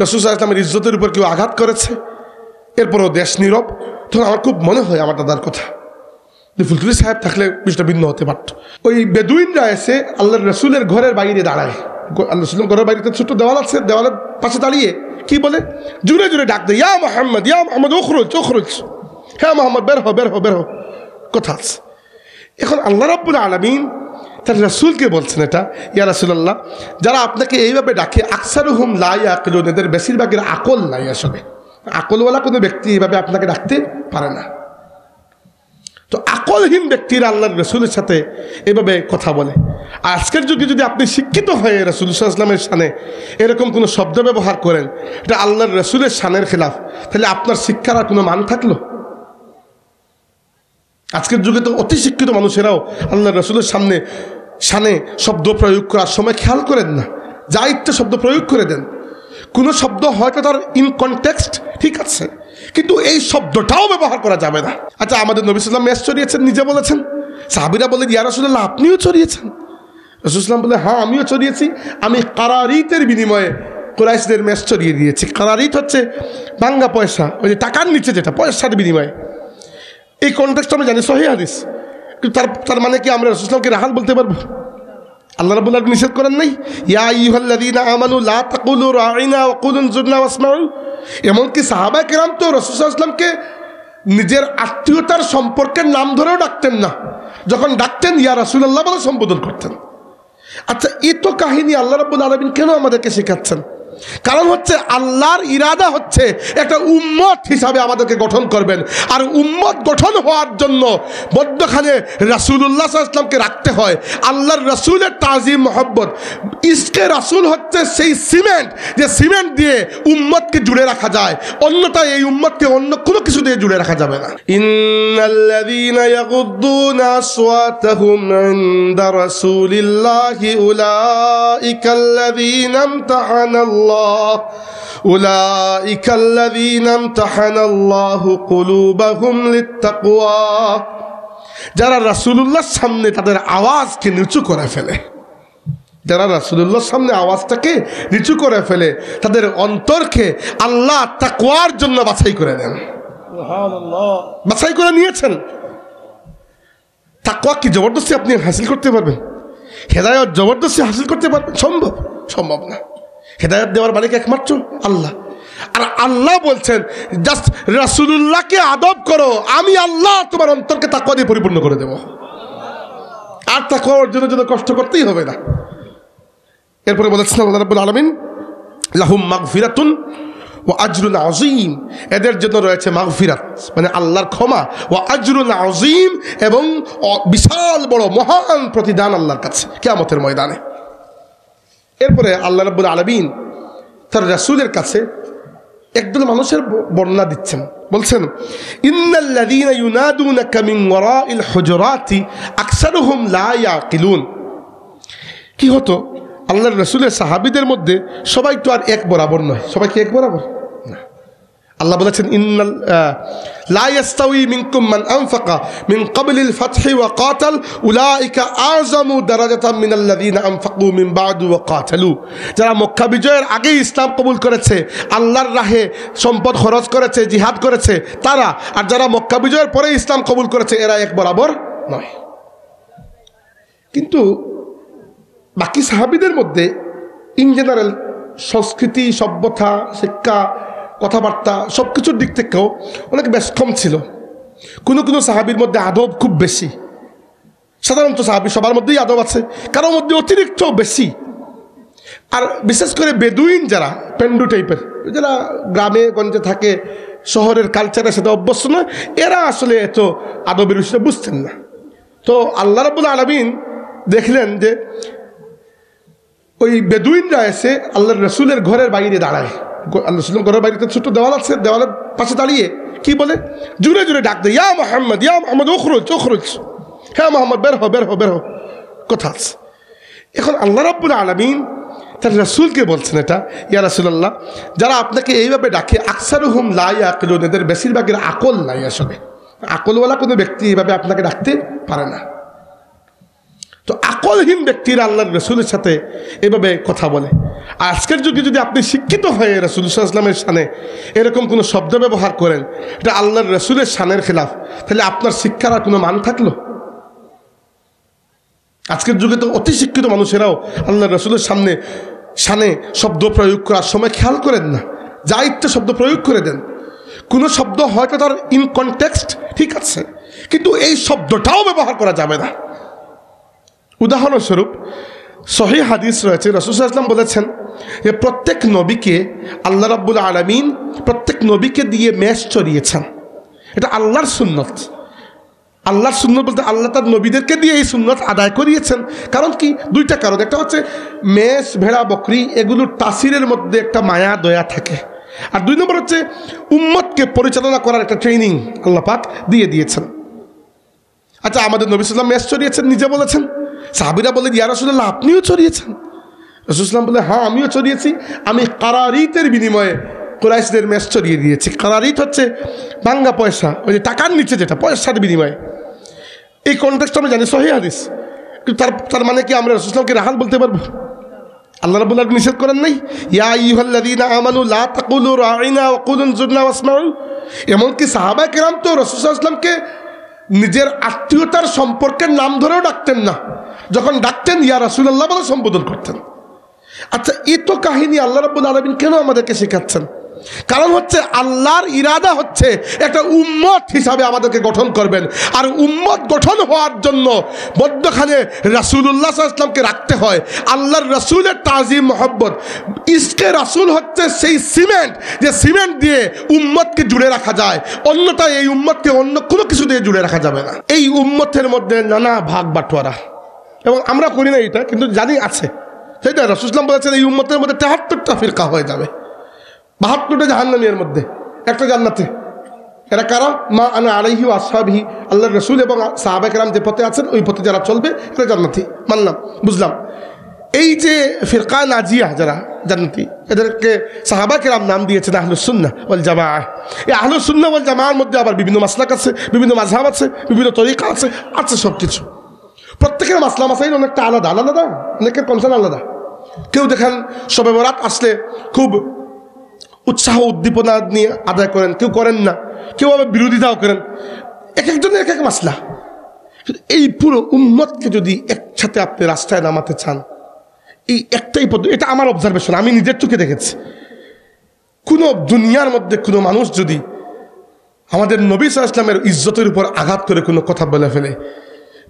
রাসূল সাল্লাল্লাহু আলাইহি ওয়াসাল্লামের ইজ্জতের উপর কেউ আঘাত করেছে, এরপরও দেশ নীরব, তখন আমার খুব মনে হয় আমার দাদার কথা, ফুলতুলি সাহেব থাকলে বিষয়টা ভিন্ন হতে পারত। ওই বেদুইনরা এসে আল্লাহর রসুলের ঘরের বাইরে দাঁড়ায়, আল্লাহ রসুলের ঘরের বাইরে ছোট্ট দেওয়াল আছে, দেওয়ালের পাশে দাঁড়িয়ে কি বলে, জুড়ে জুড়ে ডাক দেয়, ইয়া মোহাম্মদ উখরুজ উখরুজ, হ্যাঁ মোহাম্মদ বের হো বের হো বের হো, কথা আছে। এখন আল্লাহ রাব্বুল আলামিন তার রাসূলকে বলছেন, এটা ইয়া রাসূলুল্লাহ, যারা আপনাকে এইভাবে ডাকে আকসারুহুম লা ইয়াকিলুন, এদের বেশিরভাগের আকল নাই, আসলে আকলওয়ালা কোনো ব্যক্তি এইভাবে আপনাকে ডাকতে পারে না। তো আকলহীন ব্যক্তিরা আল্লাহর রসুলের সাথে এভাবে কথা বলে। আজকের যুগে যদি আপনি শিক্ষিত হয়ে রাসূল সাল্লাল্লাহু আলাইহি ওয়াসাল্লামের শানে এরকম কোনো শব্দ ব্যবহার করেন, এটা আল্লাহর রসুলের শানের খেলাফ, তাহলে আপনার শিক্ষার আর কোনো মান থাকলো? আজকের যুগে তো অতি শিক্ষিত মানুষেরাও আল্লাহর রসুলের শানে শব্দ প্রয়োগ করার সময় খেয়াল করেন না, যা ইচ্ছা শব্দ প্রয়োগ করে দেন। কোনো শব্দ হয়তো তার ইন কনটেক্সট ঠিক আছে, কিন্তু এই শব্দটাও ব্যবহার করা যাবে না। আচ্ছা, আমাদের নবী সাল্লাল্লাহু আলাইহি ওয়াসাল্লাম মেষ চড়িয়েছেন, নিজে বলেছেন। সাহাবীরা বলে, ইয়া রাসূলুল্লাহ আপনিও চড়িয়েছেন? রাসূল সাল্লাল্লাহু আলাইহি ওয়াসাল্লাম বলে, হ্যাঁ আমিও চড়িয়েছি, আমি কারারিতের বিনিময়ে কুরাইশদের মেষ চড়িয়ে দিয়েছি। কারারিত হচ্ছে ভাঙ্গা পয়সা, ওই যে টাকার নিচে যেটা, পয়সার বিনিময়ে। এই কনটেক্সট আমরা জানি, সহিহ হাদিস, কিন্তু তার মানে কি আমরা রাসূল সাল্লাল্লাহু আলাইহি ওয়াসাল্লামকে রাহাত বলতে পারবো? আল্লাহ রাব্বুল আলামিন নিষেধ করেন নাই, ইয়া আইয়ুহাল্লাযীনা আমানু লা তাকুলু রাঈনা ওয়া কুলু যুরনা ওয়াসমাউ। এমনকি সাহাবায়ে কেরাম তো রাসূল সাল্লাল্লাহু আলাইহি ওয়াসাল্লামকে নিজের আত্মীয়তার সম্পর্কের নাম ধরেও ডাকতেন না, যখন ডাকতেন ইয়া রাসূলুল্লাহ বলে সম্বোধন করতেন। আচ্ছা, এই তো কাহিনী আল্লাহ রাব্বুল আলামিন কেন আমাদেরকে শেখাচ্ছেন? কারণ হচ্ছে আল্লাহর ইরাদা হচ্ছে একটা উম্মত হিসাবে আমাদেরকে গঠন করবেন, আর উম্মত গঠন হওয়ার জন্য মধ্যখানে রাসূলুল্লাহ সাল্লাল্লাহু আলাইহি ওয়াসাল্লামকে রাখতে হয়। আল্লাহর রাসূলের তাজিম মহব্বত, ইশকে রাসূল হচ্ছে সেই সিমেন্ট, যে সিমেন্ট দিয়ে উম্মতকে জুড়ে রাখা যায়, অন্যথায় এই উম্মতকে অন্য কোনো কিছু দিয়ে জুড়ে রাখা যাবে না। ইন্নাল্লাযীনা ইয়াগুদ্দুনা আসওয়াতাহুম ইনদা রাসূলিল্লাহি উলাইকাল্লাযীনা ইমতাহানাল্লাহু أولئك الذين امتحن الله قلوبهم للتقوى। যারা রাসূলুল্লাহর সামনে তাদের আওয়াজকে নিচু করে ফেলে, যারা রাসূলুল্লাহর সামনে আওয়াজটাকে নিচু করে ফেলে, তাদের অন্তরকে আল্লাহ তাকওয়ার জন্য বাছাই করে দেন। সুবহানাল্লাহ, বাছাই করে নিয়েছেন। তাকওয়া কি জবরদস্তি আপনি হাসিল করতে পারবেন? হেদায়েত জবরদস্তি হাসিল করতে পারবেন? সম্ভব না। হেদায়েত দেওয়ার মালিক একমাত্র আল্লাহ। আর আল্লাহ বলছেন, জাস্ট রাসূলুল্লাহকে আদব করো, আমি আল্লাহ তোমার অন্তরকে তাকওয়া দিয়ে পরিপূর্ণ করে দেব। আর তাকওয়া অর্জনের জন্য কষ্ট করতেই হবে না। এরপরে বলেছেন আল্লাহ রাব্বুল আলামিন, লাহুম মাগফিরাতুন ওয়া আজরুন আযীম, এদের জন্য রয়েছে মাগফিরাত মানে আল্লাহর ক্ষমা, ওয়া আজরুন আযীম, এবং বিশাল বড় মহান প্রতিদান আল্লাহর কাছে কিয়ামতের ময়দানে। এরপরে আল্লাহ রাব্বুল আলামিন তার রাসূলের কাছে একদল মানুষের বর্ণনা দিচ্ছেন, বলছেন, ইন্নাল্লাযীনা ইউনাদুনাকা মিন ওয়ারাইল হুজুরাতি আকসারুহুম লা ইয়াকিলুন। কি হতো, আল্লাহর রাসূলের সাহাবীদের মধ্যে সবাই তো আর এক বরাবর নয়। সবাই কি এক বরাবর না? আল্লাহ বলেছেন, ইন্নাল লা ইয়াস্তাউই মিনকুম মান আনফাকা মিন ক্বাবলিল ফাতহি ওয়া কাতাল উলাইকা আযমু দারাজাতাম মিনাল্লাযীনা আনফাকু মিন বাদু ওয়া কাতালু। যারা মক্কা বিজয়ের আগেই ইসলাম কবুল করেছে, আল্লাহর রাহে সম্পদ খরচ করেছে, জিহাদ করেছে তারা, আর যারা মক্কা বিজয়ের পরে ইসলাম কবুল করেছে, এরা এক বরাবর নয়। কিন্তু বাকি সাহাবীদের মধ্যে ইন জেনারেল সংস্কৃতি, সভ্যতা, শিক্ষা, কথাবার্তা সব কিছুর দিক থেকেও অনেক বেশ কম ছিল। কোনো সাহাবীর মধ্যে আদব খুব বেশি। সাধারণত সাহাবী সবার মধ্যেই আদব আছে, কারোর মধ্যে অতিরিক্ত বেশি। আর বিশেষ করে বেদুইন যারা, পেন্ডু টাইপের, যারা গ্রামে গঞ্জে থাকে, শহরের কালচারে সেটা অভ্যস্ত নয়, এরা আসলে এত আদবের বিষয়টা বুঝতেন না। তো আল্লাহ রাব্বুল আলামিন দেখলেন যে ওই বেদুইনরা এসে আল্লাহর রাসূলের ঘরের বাইরে দাঁড়ায়, আল্লাহ রাসূলের ঘরের বাইরে ছোট্ট দেওয়াল আছে, দেওয়ালের পাশে দাঁড়িয়ে কি বলে, জুড়ে জুড়ে ডাক দেয়, ইয়া মোহাম্মদ উখরুজ উখরুজ, হ্যাঁ মোহাম্মদ বের হো বের হো বের হো, কথা আছে। এখন আল্লাহ রাব্বুল আলামিন তার রাসূলকে বলছেন, এটা ইয়া রাসূলুল্লাহ, যারা আপনাকে এইভাবে ডাকে আকসারুহুম লা ইয়াকিলুন, এদের বেশিরভাগের আকল নাই, আসলে আকলওয়ালা কোনো ব্যক্তি এইভাবে আপনাকে ডাকতে পারে না। তো আকল আকলহীন ব্যক্তিরা আল্লাহর রসুলের সাথে এভাবে কথা বলে। আর আজকের যুগে যদি আপনি শিক্ষিত হয়ে রাসূল সাল্লাল্লাহু আলাইহি ওয়াসাল্লামের শানে এরকম কোনো শব্দ ব্যবহার করেন, এটা আল্লাহর রসুলের শানের খেলাফ, তাহলে আপনার শিক্ষার আর কোনো মান থাকলো? আজকের যুগে তো অতি শিক্ষিত মানুষেরাও আল্লাহর রসুলের শানে শব্দ প্রয়োগ করার সময় খেয়াল করেন না, যা ইচ্ছা শব্দ প্রয়োগ করে দেন। কোনো শব্দ হয়তো তার ইন কনটেক্সট ঠিক আছে, কিন্তু এই শব্দটাও ব্যবহার করা যাবে না। উদাহরণস্বরূপ সহিহ হাদিস রয়েছে, রাসূল সাল্লাল্লাহু আলাইহি ওয়াসাল্লাম বলেছেন যে প্রত্যেক নবীকে আল্লাহ রাব্বুল আলামিন প্রত্যেক নবীকে দিয়ে মেষ চড়িয়েছেন। এটা আল্লাহর সুন্নত। আল্লাহর সুন্নত বলতে আল্লাহ তার নবীদেরকে দিয়ে এই সুন্নত আদায় করিয়েছেন। কারণ কি? দুইটা কারণ। একটা হচ্ছে মেষ, ভেড়া, বকরি এগুলোর তাসিরের মধ্যে একটা মায়া দয়া থাকে, আর দুই নম্বর হচ্ছে উম্মতকে পরিচালনা করার একটা ট্রেনিং আল্লাহ পাক দিয়ে দিয়েছেন। আচ্ছা, আমাদের নবী সাল্লাল্লাহু আলাইহি ওয়াসাল্লাম মেষ চড়িয়েছেন, নিজে বলেছেন। সাহাবীরা বলেন, ইয়া রাসূলুল্লাহ, আপনিও চড়িয়েছেন? রাসূল সাল্লাল্লাহু আলাইহি ওয়াসাল্লাম বলে, হ্যাঁ, আমিও চড়িয়েছি। আমি কারারিতের বিনিময়ে কুরাইশদের মেষ চড়িয়ে দিয়েছি। কারারিত হচ্ছে ভাঙ্গা পয়সা, ওই যে টাকার নিচে যেটা, পয়সার বিনিময়ে। এই কনটেক্সট আমরা জানি, সহিহ হাদিস। কিন্তু তার মানে কি আমরা রাসূল সাল্লাল্লাহু আলাইহি ওয়াসাল্লামকে রাহাল বলতে পারবো? আল্লাহ রাব্বুল আলামিন নিষেধ করেন নাই, ইয়া আইয়ুহাল্লাযীনা আমানু লা তাকুলু রাঈনা ওয়া কুলু যুরনা ওয়াসমাউ? এমনকি সাহাবায়ে কেরাম তো রাসূল সাল্লাল্লাহু আলাইহি ওয়াসাল্লামকে নিজের আত্মীয়তার সম্পর্কের নাম ধরেও ডাকতেন না, যখন ডাকতেন ইয়া রাসূলুল্লাহ বলে সম্বোধন করতেন। আচ্ছা, এই তো কাহিনী আল্লাহ রাব্বুল আলামিন কেন আমাদেরকে শেখাচ্ছেন? কারণ হচ্ছে আল্লাহর ইরাদা হচ্ছে একটা উম্মত হিসাবে আমাদেরকে গঠন করবেন, আর উম্মত গঠন হওয়ার জন্য মধ্যখানে রাসূলুল্লাহ সাল্লাল্লাহু আলাইহি ওয়াসাল্লামকে রাখতে হয়। আল্লাহর রাসূলের তাজিম মহব্বত, ইশকে রাসূল হচ্ছে সেই সিমেন্ট, যে সিমেন্ট দিয়ে উম্মতকে জুড়ে রাখা যায়, অন্যথায় এই উম্মতকে অন্য কোনো কিছু দিয়ে জুড়ে রাখা যাবে না। এই উম্মতের মধ্যে নানা ভাগ বাটোয়ারা, এবং আমরা করি না এটা, কিন্তু জানি আছে। সেটা রাসূল সাল্লাল্লাহু আলাইহি ওয়াসাল্লাম বলেছেন এই উম্মতের মধ্যে ৭৩টা ফিরকা হয়ে যাবে, ৭২টা জাহান্নামীর মধ্যে একটা জান্নাতে। এরা কারা? মা আনা আলাইহি ওয়া আসহাবিহি, আল্লাহর রাসূল এবং সাহাবায়ে কেরাম যে পথে আছেন ওই পথে যারা চলবে এরা জান্নাতি। মানলাম, বুঝলাম। এই যে ফিরকা নাজিয়া যারা জান্নাতি, এদেরকে সাহাবায়ে কেরাম নাম দিয়েছেন আহলুস সুন্নাহ ওয়াল জামাআহ। এই আহলুস সুন্নাহ ওয়াল জামাআর মধ্যে আবার বিভিন্ন মাসলাক আছে, বিভিন্ন মাযহাব আছে, বিভিন্ন তরিকা আছে সব কিছু। প্রত্যেকের মাসলা মাসাইল অনেকটা আলাদা আলাদা, অনেকের কনসার্ন আলাদা। কেউ দেখেন শবে বরাত আসলে খুব উৎসাহ উদ্দীপনা নিয়ে আদায় করেন, কেউ করেন না, কেউ আবার বিরোধিতাও করেন। এক একজনের এক এক মাসলা। এই পুরো উম্মতকে যদি একসাথে আপনি রাস্তায় নামাতে চান, এই একটাই পদ্ধতি। এটা আমার অবজারভেশন, আমি নিজের চোখে দেখেছি। কোনো দুনিয়ার মধ্যে কোনো মানুষ যদি আমাদের নবী সাল্লাল্লাহু আলাইহি ওয়াসাল্লামের ইজ্জতের উপর আঘাত করে কোনো কথা বলে ফেলে,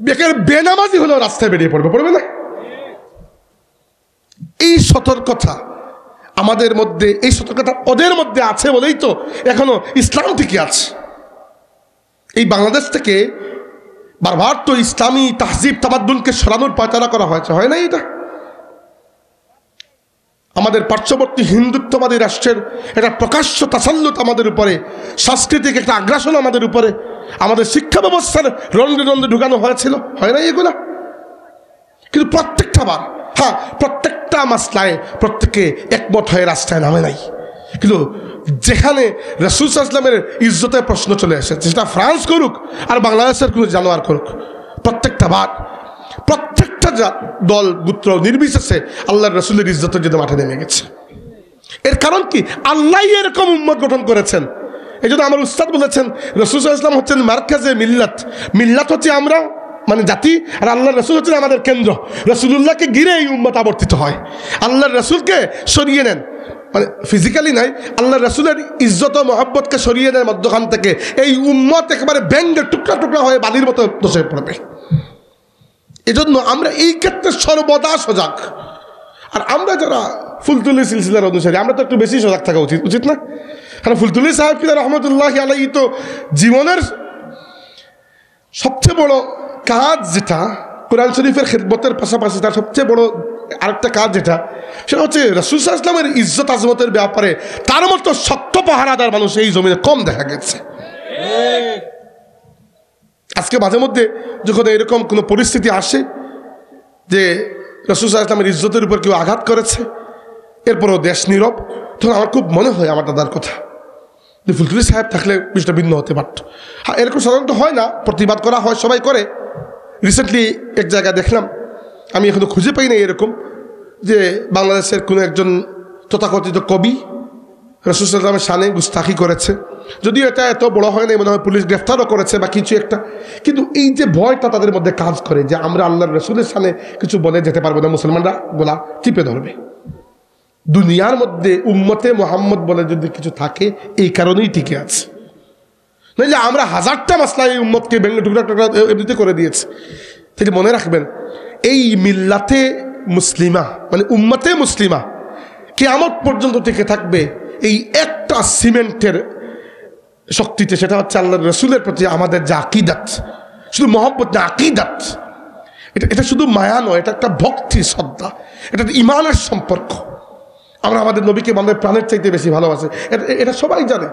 বেকার বেনামাজি হলেও রাস্তায় বেরিয়ে পড়বে না? এই সতর্কতা আমাদের মধ্যে, এই সতর্কতা ওদের মধ্যে আছে বলেই তো এখনো ইসলাম টিকে আছে। এই বাংলাদেশ থেকে বারবার তো ইসলামী তাহজিব তামাদ্দুনকে সরানোর পায়তারা করা হয়েছে, হয় না? এটা আমাদের পার্শ্ববর্তী হিন্দুত্ববাদী রাষ্ট্রের একটা প্রকাশ্য তাসাল্লুত আমাদের উপরে, সাংস্কৃতিক একটা আগ্রাসন আমাদের উপরে, আমাদের শিক্ষা ব্যবস্থার রন্ধে রন্ধে ঢুকানো হয়েছিল, হয় না এগুলা? কিন্তু প্রত্যেকটা বার, হ্যাঁ, প্রত্যেকটা মাসলায় প্রত্যেকে একমত হয়ে রাস্তায় নামে নাই। কিন্তু যেখানে রাসূল সাল্লাল্লাহু আলাইহি ওয়াসাল্লামের ইজ্জতের প্রশ্ন চলে এসেছে, সেটা ফ্রান্স করুক আর বাংলাদেশের কোনো জানোয়ার করুক, প্রত্যেকটা বার প্রত্যেকটা দল গোত্র নির্বিশেষে আল্লাহর রাসূলের ইজ্জতের জন্য মাঠে নেমে গেছে। এর কারণ কি? আল্লাহ এরকম উম্মত গঠন করেছেন। এই জন্য আমার উস্তাদ বলেছেন রাসূল সাল্লাল্লাহু আলাইহি ওয়াসাল্লাম হচ্ছেন মারকাজে মিল্লাত। মিল্লাত হচ্ছে আমরা, মানে জাতি, আর আল্লাহর রাসূল হচ্ছেন আমাদের কেন্দ্র। রাসূলুল্লাহকে ঘিরে এই উম্মত আবর্তিত হয়। আল্লাহর রাসূলকে সরিয়ে নেন, মানে ফিজিক্যালি নাই, আল্লাহর রাসূলের ইজ্জত ও মহব্বতকে সরিয়ে নেন মধ্যখান থেকে, এই উম্মত একেবারে ব্যাঙের টুকরা টুকরা হয়ে বালির মতো ধসে পড়বে। এজন্য আমরা এই ক্ষেত্রে সর্বদা সজাগ। আর আমরা যারা ফুলতুলি সিলসিলার অনুসারী, আমরা তো একটু বেশি সজাগ থাকা উচিত না? কারণ ফুলতুলি সাহেব রহমতুল্লাহি আলাইহি তো জীবনের সবচেয়ে বড় কাজ যেটা কোরআন শরীফের খেদমতের পাশাপাশি তার সবচেয়ে বড় আরেকটা কাজ যেটা, সেটা হচ্ছে রাসূল সাল্লাল্লাহু আলাইহি ওয়াসাল্লামের ইজ্জত আজমতের ব্যাপারে তার মতো শক্ত পাহারাদার মানুষ এই জমিনে কম দেখা গেছে। আজকে মাঝে মধ্যে যখন এরকম কোনো পরিস্থিতি আসে যে রাসূল সাল্লাল্লাহু আলাইহি ওয়াসাল্লামের ইজ্জতের উপর কেউ আঘাত করেছে, এরপরও দেশ নীরব, তখন আমার খুব মনে হয় আমার দাদার কথা, যে ফুলতুলি সাহেব থাকলে বিষয়টা ভিন্ন হতে পারত। হ্যাঁ, এরকম সাধারণত হয় না, প্রতিবাদ করা হয়, সবাই করে। রিসেন্টলি এক জায়গায় দেখলাম আমি এখনো খুঁজে পাই না এরকম যে বাংলাদেশের কোনো একজন তথাকথিত কবি রাসূল সাল্লাল্লাহু আলাইহি ওয়াসাল্লামের শানে গুস্তাখি করেছে। যদিও এটা এত বড় হয় নাই, মনে হয় পুলিশ গ্রেফতারও করেছে বা কিছু একটা, কিন্তু এই যে ভয়টা তাদের মধ্যে কাজ করে যে আমরা আল্লাহর রাসূলের শানে কিছু বলে যেতে পারবো না, মুসলমানরা গলা টিপে ধরবে। দুনিয়ার মধ্যে উম্মতে মুহাম্মদ বলে যদি কিছু থাকে এই কারণেই টিকে আছে, নইলে আমরা হাজারটা মাসলা এই উম্মতকে ভেঙে টুকরা টুকরা এমনিতে করে দিয়েছে। তাই মনে রাখবেন, এই মিল্লাতে মুসলিমা মানে উম্মতে মুসলিমা কিয়ামত পর্যন্ত টিকে থাকবে এই একটা সিমেন্টের শক্তিতে, সেটা হচ্ছে আল্লাহর রাসূলের প্রতি আমাদের যে আকীদাত, শুধু মহব্বত না, আকীদাত। এটা শুধু মায়া নয়, এটা একটা ভক্তি, শ্রদ্ধা, এটা ইমানের সম্পর্ক। আমরা আমাদের নবীকে আমাদের প্রাণের চাইতে বেশি ভালোবাসি, এটা সবাই জানে।